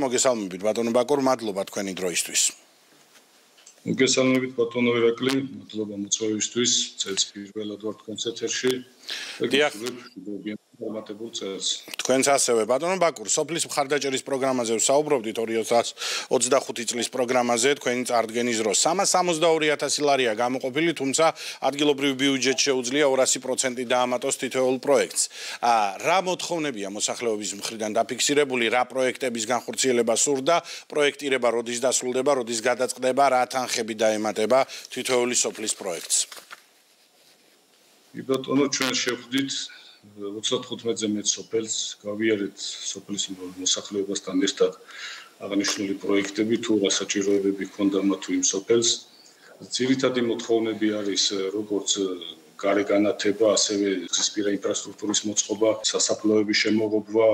მოგესალმებით ბატონო ბაკურ, მადლობა თქვენი დროისთვის. მოგესალმებით ბატონო ირაკლი, მადლობა მოწვევისთვის, წელს პირველად ვარ თქვენს ეთერში. მოგემართებულ წელს. თქვენს ასევე ბატონო ბაკურ, სოფლის მხარდაჭერის პროგრამაზე ვსაუბრობდით 2025 წლის პროგრამაზე, თქვენი წარდგენის დროს 362,000 ლარია გამოყოფილი, თუმცა ადგილობრივ ბიუჯეტ შეუძლია 200% დაამატოს თითოეულ პროექტს. რა მოთხოვნებია მოსახლეობის მხრიდან დაფიქსირებული, რა პროექტების განხორციელება სურდა, პროექტირება როდის დასრულდება, როდის გადაწყდება, რა თანხები დაემატება თითოეული სოფლის პროექტს. ბატონო, ჩვენ შევხვდით 35-ზე მეტ სოფელს, გავიარეთ სოფლის მოსახლეობასთან ერთად აღნიშნული პროექტები, თუ რა საჭიროებები ჰქონდა მათ თუ იმ სოფელს. ძირითადი მოთხოვნები არის როგორც გარე განათება, ასევე გზისპირა ინფრასტრუქტურის მოწყობა, სასაფლაოების შემოღობა,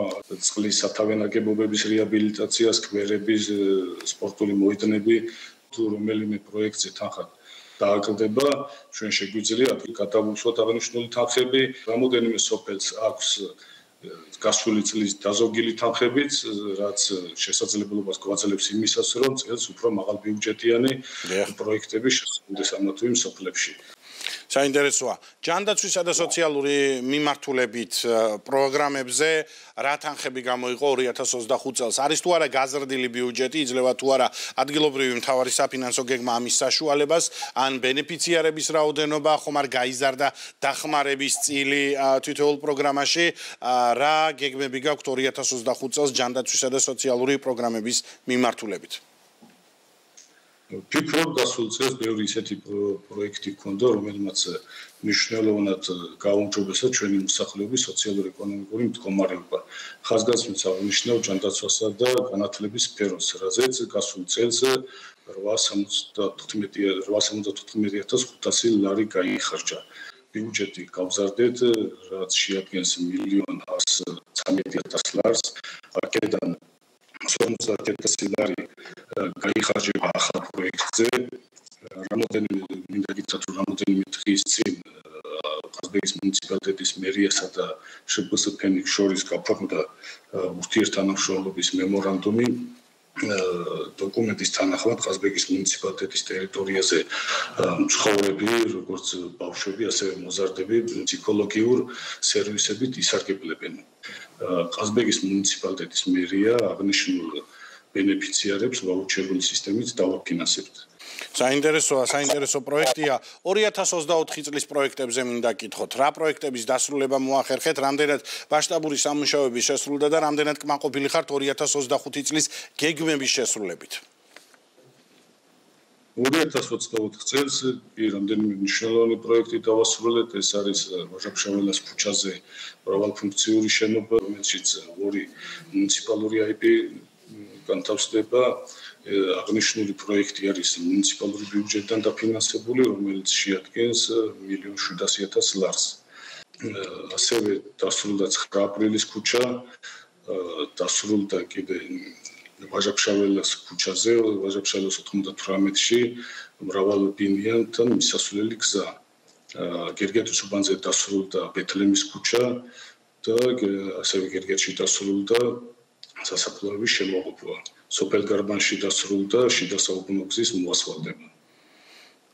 წყლის სათავე ნაგებობების რეაბილიტაცია, სკვერების, სპორტული მოედნები, თუ რომელიმე პროექტზე თანხა დააკლდება, ჩვენ შეგვიძლია გადავუსვათ აღნიშნული თანხები. რამოდენიმე სოფელს აქვს გასული წლის დაზოგილი თანხებიც, რაც შესაძლებლობას გვაძლევს იმისას, რომ წელს უფრო მაღალ ბიუჯეტიანი პროექტები შესრულდეს ამა თუ იმ სოფლებში. საინტერესოა. ჯანდაცვისა და სოციალური მიმართულებით პროგრამებზე რა თანხები გამოიყო 2025 წელს? არის თუ არა გაზრდილი ბიუჯეტი, იძლევა თუ არა ადგილობრივი მთავარი საფინანსო გეგმა ამის საშუალებას, ან ბენეფიციარების რაოდენობა, ხომ არ გაიზარდა დახმარების წილი თითოეულ პროგრამაში? რა გეგმები გაქვთ 2025 წელს ჯანდაცვისა და სოციალური პროგრამების მიმართულებით? ფიქრობ გასულ წელს ბევრი ისეთი პროექტი ჰქონდა, რომელმაც მნიშვნელოვნად გააუმჯობესა ჩვენი მოსახლეობის სოციალურ-ეკონომიკური მდგომარეობა. ხაზგასმით აღნიშნავ ჯანდაცვასა და განათლების სფეროს, რაზეც გასულ წელს 874,500 ლარი გაიხარჯა. ბიუჯეტი გავზარდეთ, რაც შეადგენს 1,113,000 ლარს. აქედან 50,000 ლარი გაიხარჯება ახალ პროექტზე. რამოდენიმე დღის წინ ყაზბეგის მუნიციპალიტეტის მერიასა და შპს ფენიქს შორის გაფორმდა ურთიერთთანამშრომლობის მემორანდუმი. დოკუმენტის თანახმად ყაზბეგის მუნიციპალიტეტის ტერიტორიაზე მცხოვრები, როგორც ბავშვები, ასევე მოზარდები ფსიქოლოგიურ სერვისებით ისარგებლებენ. ყაზბეგის მუნიციპალიტეტის მერია აღნიშნულ ბენეფიციარებს ვაუჩერული სისტემით დავაფინანსებთ. საინტერესო პროექტია. 2024 წლის პროექტებზე მინდა გითხოთ, რა პროექტების დასრულება მოახერხეთ, რამდენად მასშტაბური სამუშაოები შესრულდა და რამდენად კმაყოფილი ხართ 2025 წლის გეგმების შესრულებით? 2024 წელს რამდენიმე მნიშვნელოვანი პროექტი დავასრულეთ, ეს არის ვაჟა-ფშაველას ქუჩაზე მრავალფუნქციური შენობა, რომელშიც 2 მუნიციპალური IP განთავსდება. აღნიშნული პროექტი არის მუნიციპალური ბიუჯეტიდან დაფინანსებული, რომელიც შეადგენს 1,700,000 ლარს. ასევე დასრულდა 9 აპრილის ქუჩა, დასრულდა კიდე ვაჟა-ფშაველას ქუჩაზე, ვაჟა-ფშაველას 98-ში მრავალბინიანთან მისასვლელი გზა. გერგეთის უბანზე დასრულდა ბეთლემის ქუჩა და ასევე გერგეთში დასრულდა სასაფლაოების შემოღობა. სოფელ გარბანში დასრულდა შიდა საუკუნო გზის მოასფალტება.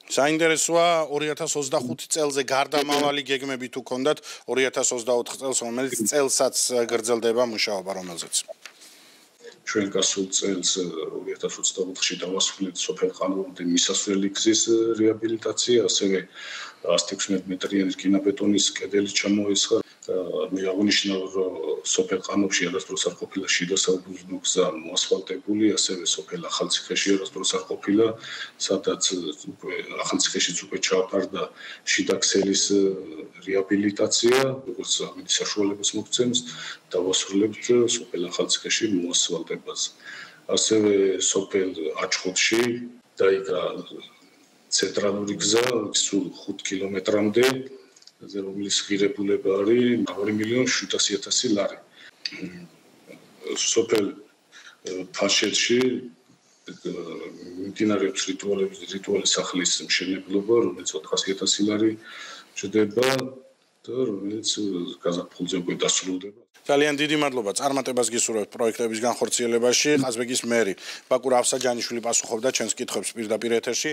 საინტერესოა 2025 წელზე გარდამავალი გეგმები თუ ქონდათ 2024 წელს, რომელიც წელსაც გრძელდება მუშაობა რომელზეც. ჩვენ გასულ წელს 2024-ში დავასრულეთ სოფელ ყანოვამდე მისასვლელი გზის რეაბილიტაცია, ასევე 116 მეტრიანი რკინაბეტონის კედელი ჩამოესხა. მე აღნიშნავ, რომ სოფელ ყანოვში არასდროს არ ყოფილა შიდა საუკუნო გზა მოასფალტებული, ასევე სოფელ ახალციხეში არასდროს არ ყოფილა, სადაც ახალციხეშიც უკვე ჩააფარდა შიდა ქსელის რეაბილიტაცია, როგორც ამის საშუალებას მოგცემს, დავასრულებთ სოფელ ახალციხეში მოასფალტებას. ასევე სოფელ აჩხუთში დაიგა ცენტრალური გზა სულ 5 კილომეტრამდე, რომლის ღირებულება არის 2,700,000 ლარი. სოფელ ფაშეთში მიმდინარეობს რიტუალის სახლის მშენებლობა, რომელიც 400,000 ლარი ჯდება და რომელიც გაზაფხულზე უკვე დასრულდება. ძალიან დიდი მადლობა წარმატებას გისურვებთ პროექტების განხორციელებაში. ყაზბეგის მერი ბაკურ ავსაჯანიშვილი პასუხობდა ჩვენს კითხვებს პირდაპირ ეთერში.